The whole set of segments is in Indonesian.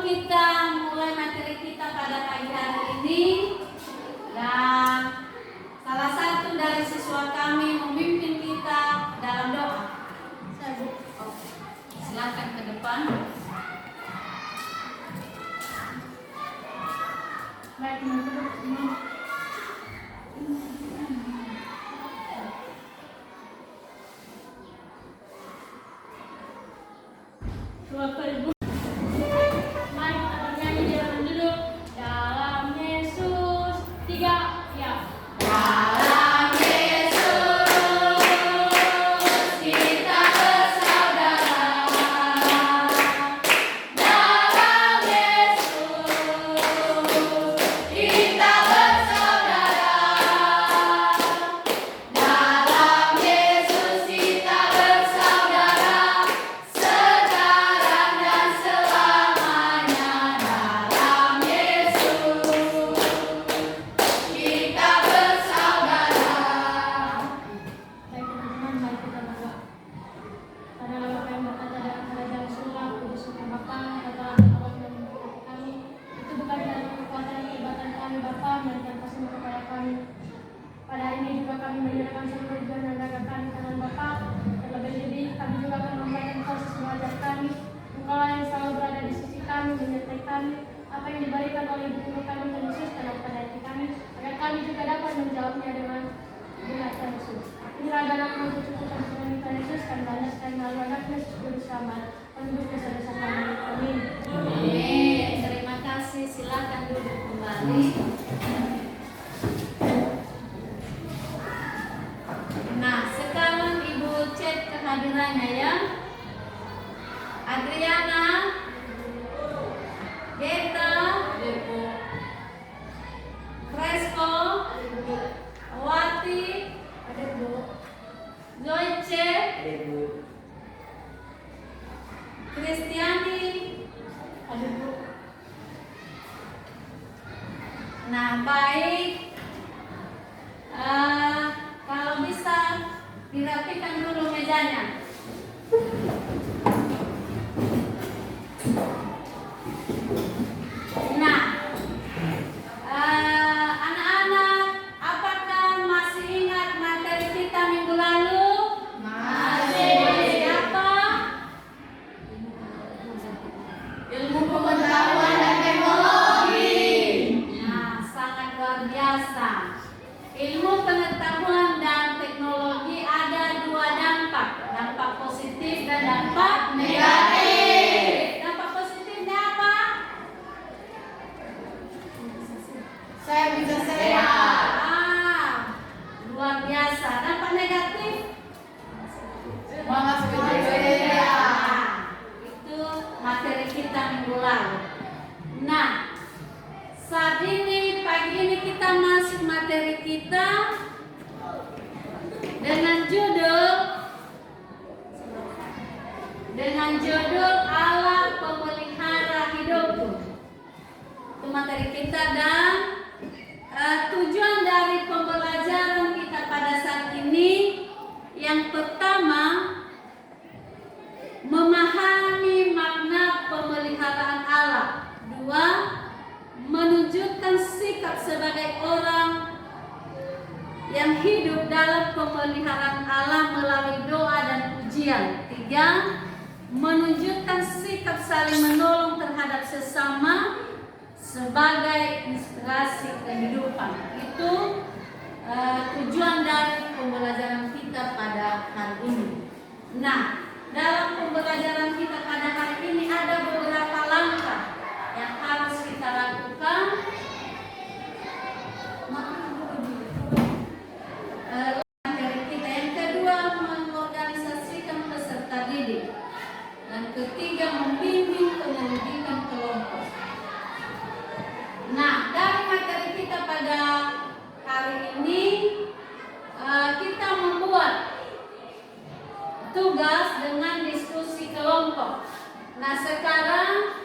kita mulai materi kita pada pagi hari ini, dan salah satu dari siswa kami memimpin kita dalam doa. Silakan ke depan. Baik, teman-teman. Bapak Ibu, mari kita bernyanyi di dalam duduk. Dalam Yesus, 3, ya. Dalam Yesus kita bersaudara. Dalam Yesus kita bersaudara. Dalam Yesus kita bersaudara. Sekarang dan selamanya. Dalam Yesus kita bersaudara. Baik teman-teman, mari kita berdoa. Pada Bapa yang berkata dalam kerajaan surga, kudusnya Bapa, adalah Allah yang memberkati kami. Itu bukan dari kekuatan dan kehebatan kami Bapa, melainkan kasih-Mu kepada kami. Pada hari ini juga kami menyerahkan seluruh tujuan dan dagang kami ke dalam Bapa. Terlebih-lebih kami juga akan membayar proses mengajar kami. Engkau yang selalu berada di sisi kami, menyertai kami. Apa yang diberikan oleh Ibu Guru kami menyesuskan kepada hati kami, agar kami juga dapat menjawabnya dengan benar Tuhan Yesus. Inilah anak Tuhan Tuhan Tuhan Yesus, kami banyak sekali melalui anaknya Yesus Kudus selamat menembus dosa-dosa kami. Amin. Amin. Terima kasih. Silakan duduk kembali. Nah, sekarang Ibu cek kehadirannya ya. Adriana, Geta, Fresco, Wati, Zoice, Kristiani, nah baik. Kalau bisa dirapikan dulu mejanya. Nah, anak-anak, apakah masih ingat materi kita minggu lalu? Masih. Apa? Ilmu pengetahuan dan teknologi. Nah, sangat luar biasa. Ilmu pengetahuan dan teknologi ada dua dampak, dampak positif dan dampak negatif. Dampak positifnya apa? Saya bisa sehat. Luar biasa. Dampak negatif? Malas bekerja. Itu materi kita minggu lalu. Nah, saat ini, pagi ini kita masuk materi kita dengan judul Allah pemelihara hidupku. Itu materi kita, dan tujuan dari pembelajaran kita pada saat ini yang pertama, memahami makna pemeliharaan Allah. 2, menunjukkan sikap sebagai orang yang hidup dalam pemeliharaan Allah melalui doa dan pujian. 3, menunjukkan sikap saling menolong terhadap sesama sebagai inspirasi kehidupan. Itu tujuan dari pembelajaran kita pada hari ini. Nah, dalam pembelajaran kita pada hari ini ada beberapa langkah yang harus kita lakukan. Materi kita yang kedua, mengorganisasikan peserta didik, dan ketiga, membimbing penyelidikan kelompok. Nah, dari materi kita pada hari ini, kita membuat tugas dengan diskusi kelompok. Nah, sekarang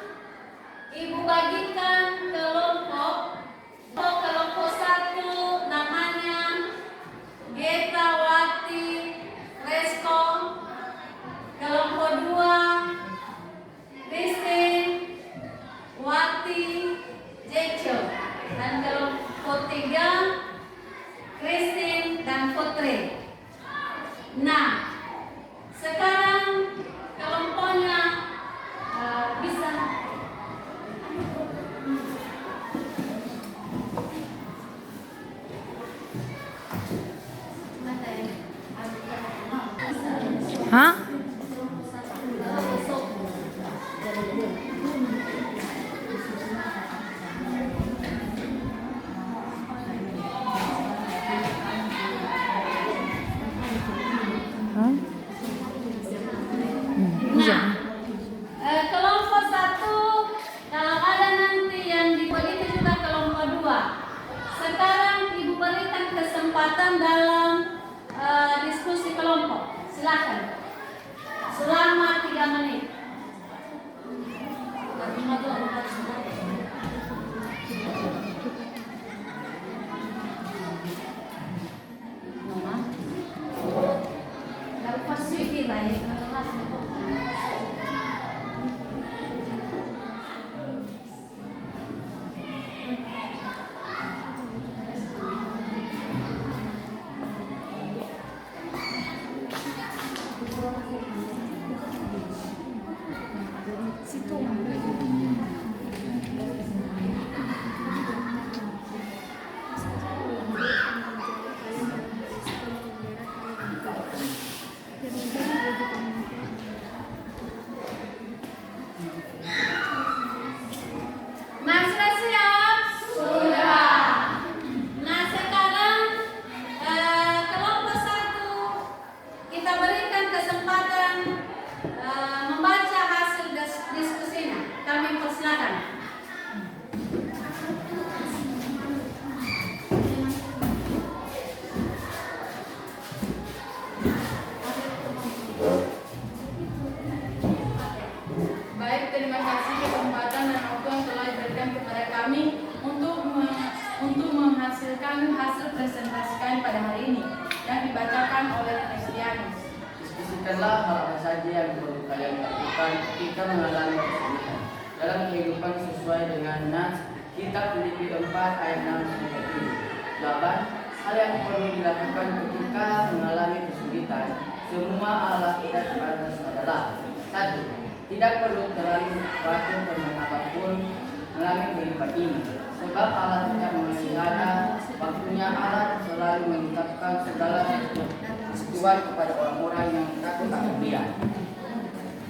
jika mengalami kesulitan dalam kehidupan sesuai dengan nas Kitab Filipi 4 ayat 6 sampai 7. Jawaban, hal yang perlu dilakukan ketika mengalami kesulitan semua ala kita sebatas adalah: 1. Tidak perlu terlalu khawatir tentang apapun mengalami kehidupan ini, sebab Allah tidak memelihara. Waktunya Allah selalu menetapkan segala kebutuhan kepada orang-orang yang takut akan Dia.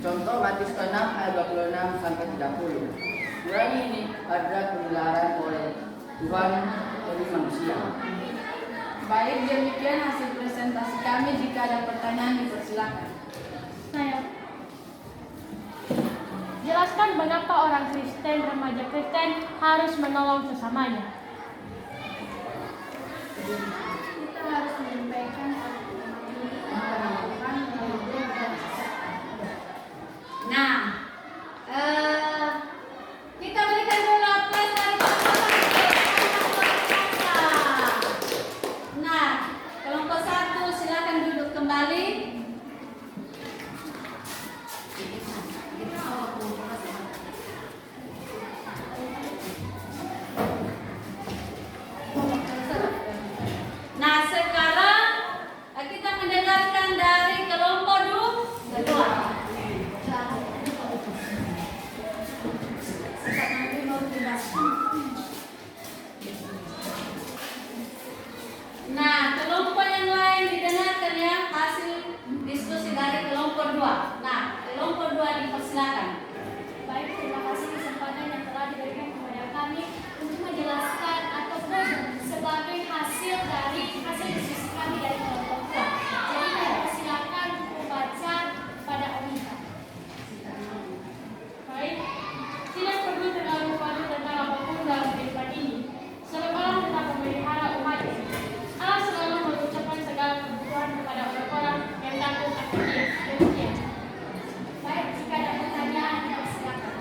Contoh Matius 6 ayat 26 sampai 30. Nurani ini adalah pemeliharaan oleh Tuhan bagi manusia. Baik, demikian hasil presentasi kami. Jika ada pertanyaan, dipersilakan. Saya jelaskan mengapa orang Kristen, remaja Kristen harus menolong sesamanya. Kita harus menyampaikan Nah, kita berikan dulu aplaus dari Nah, kelompok 1 silakan duduk kembali. Nah, sekarang kita mendengarkan dari kelompok 2. Nah, kelompok yang lain didengarkan ya hasil diskusi dari kelompok 2. Nah, kelompok 2 dipersilakan. Baik, terima kasih kesempatan yang telah diberikan kepada kami untuk menjelaskan ataupun sebagai hasil diskusi kami dari kelompok 2. Jadi saya persilakan membaca pada Omika. Baik, tidak perlu terlalu khawatir tentang apapun dalam kehidupan ini, sebab Allah tetap memelihara umatnya. Allah selalu mengucapkan segala kebutuhan kepada orang-orang yang takut akan Dia. Demikian. Baik, jika ada pertanyaan, silakan.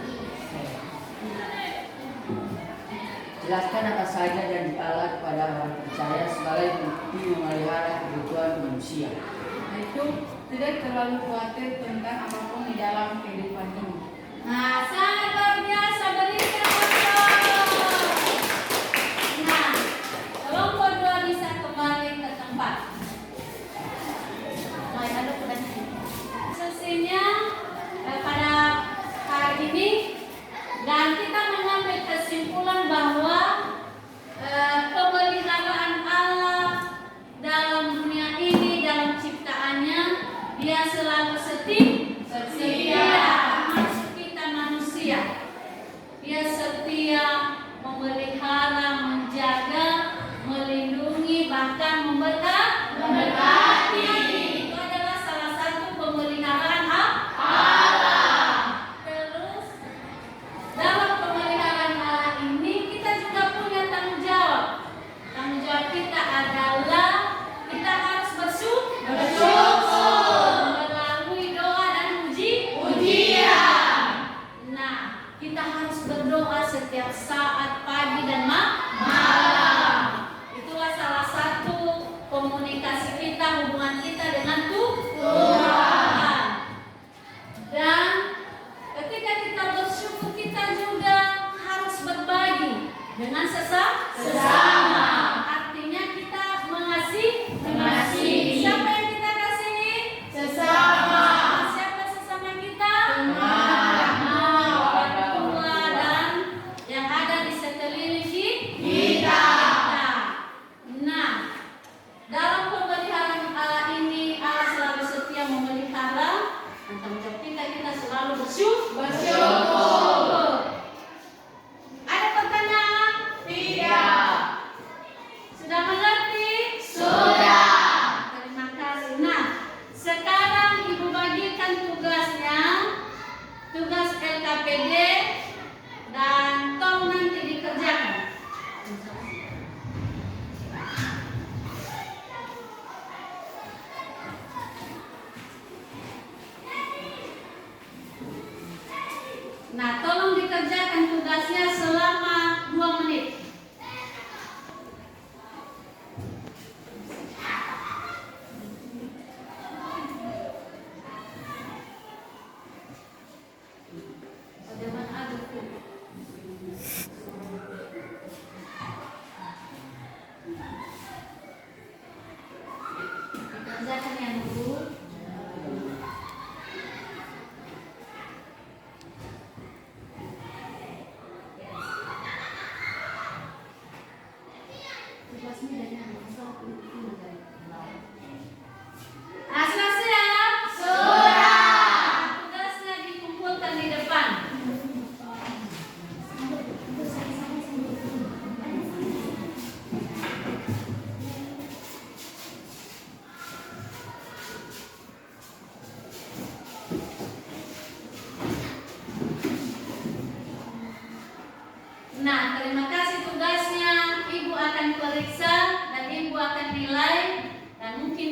Jelaskan apa saja yang Allah kepada orang percaya sebagai bukti memelihara kebutuhan manusia. Itu tidak terlalu khawatir tentang apapun di dalam kehidupan ini. Nah, sangat luar biasa, berikan aplaus. Nah, kelompok 2 bisa kembali ke tempat. Nah, ada pertanyaan. Sesinya pada hari ini, dan kita mengambil kesimpulan bahwa pemeliharaan Allah dalam dunia ini, dalam ciptaannya, Dia selalu setia. Termasuk kita manusia. Dia setia memelihara, menjaga, melindungi, bahkan memberkati. Itu adalah salah satu pemeliharaan Allah. Terus dalam pemeliharaan Allah ini kita juga punya tanggung jawab. Tanggung jawab kita adalah kita harus bersyukur melalui doa dan ujian. Nah, kita harus berdoa setiap saat, pagi dan malam. Itulah salah satu komunikasi kita, hubungan kita dengan Tuhan. Dan ketika kita bersyukur, kita juga harus berbagi dengan sesama. Artinya kita mengasihi. Siapa yang kita kasihi? Sesama. Siapa sesama kita? Orang tua dan yang ada di sekeliling kita. Nah, dalam pemeliharaan Allah ini, Allah selalu setia memelihara. Dan tanggung jawab kita selalu bersyukur. Ada pertanyaan? Tidak. Nah, terima kasih tugasnya. Ibu akan periksa dan ibu akan nilai dan mungkin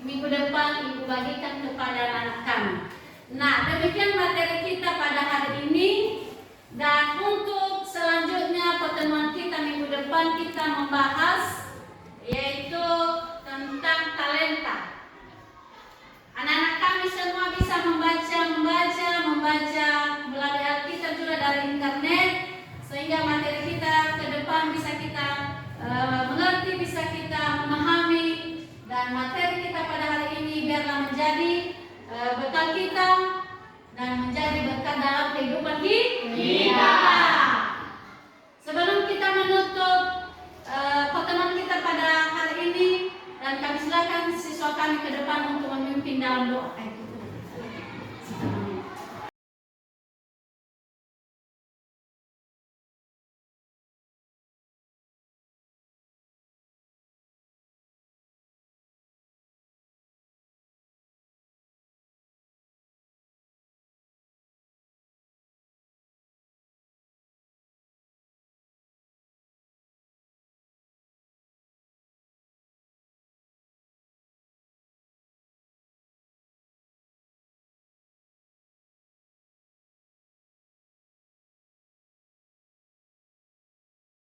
minggu depan ibu bagikan kepada anak kami. Nah, demikian materi kita pada hari ini. Dan untuk selanjutnya pertemuan kita minggu depan kita membahas yaitu tentang talenta. Anak-anak kami semua bisa membaca melalui Alkitab juga dari internet, sehingga materi kita ke depan bisa kita mengerti, bisa kita memahami, dan materi kita pada hari ini biarlah menjadi bekal kita dan menjadi berkat dalam kehidupan kita.